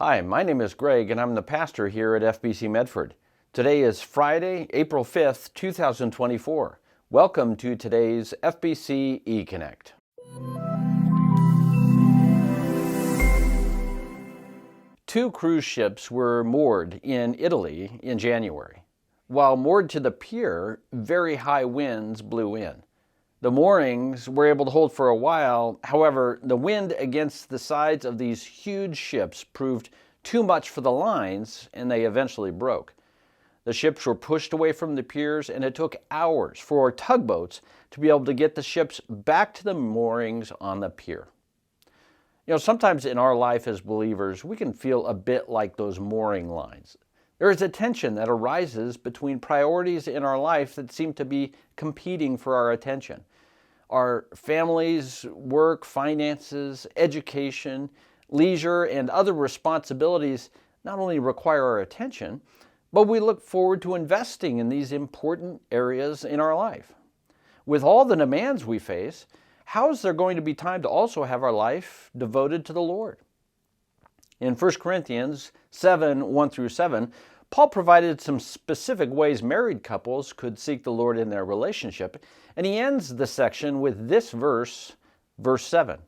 Hi, my name is Greg and I'm the pastor here at FBC Medford. Today is Friday, April 5th, 2024. Welcome to today's FBC EConnect. Two cruise ships were moored in Italy in January. While moored to the pier, very high winds blew in. The moorings were able to hold for a while. However, the wind against the sides of these huge ships proved too much for the lines, and they eventually broke. The ships were pushed away from the piers, and it took hours for tugboats to be able to get the ships back to the moorings on the pier. Sometimes in our life as believers, we can feel a bit like those mooring lines. There is a tension that arises between priorities in our life that seem to be competing for our attention. Our families, work, finances, education, leisure, and other responsibilities not only require our attention, but we look forward to investing in these important areas in our life. With all the demands we face, how is there going to be time to also have our life devoted to the Lord? In 1 Corinthians 7, 1 through 7, Paul provided some specific ways married couples could seek the Lord in their relationship, and he ends the section with this verse 7.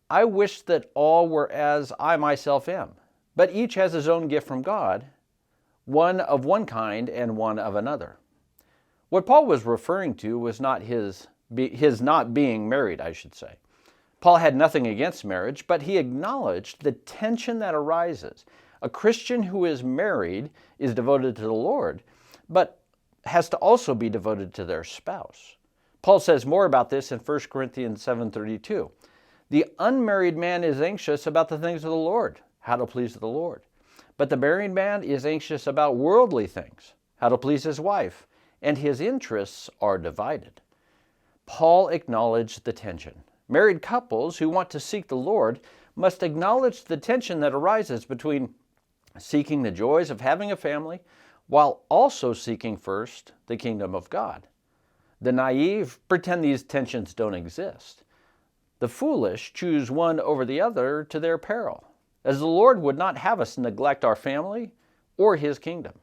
I wish that all were as I myself am, but each has his own gift from God, one of one kind and one of another. What Paul was referring to was not his not being married, I should say. Paul had nothing against marriage, but he acknowledged the tension that arises. A Christian who is married is devoted to the Lord, but has to also be devoted to their spouse. Paul says more about this in 1 Corinthians 7:32. The unmarried man is anxious about the things of the Lord, how to please the Lord. But the married man is anxious about worldly things, how to please his wife, and his interests are divided. Paul acknowledged the tension. Married couples who want to seek the Lord must acknowledge the tension that arises between seeking the joys of having a family while also seeking first the kingdom of God. The naive pretend these tensions don't exist. The foolish choose one over the other to their peril, as the Lord would not have us neglect our family or His kingdom.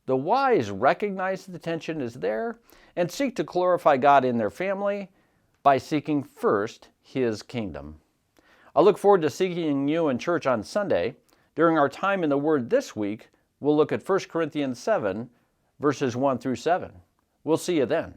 The wise recognize the tension is there and seek to glorify God in their family by seeking first His kingdom. I look forward to seeing you in church on Sunday. During our time in the Word this week, we'll look at 1 Corinthians 7, verses 1 through 7. We'll see you then.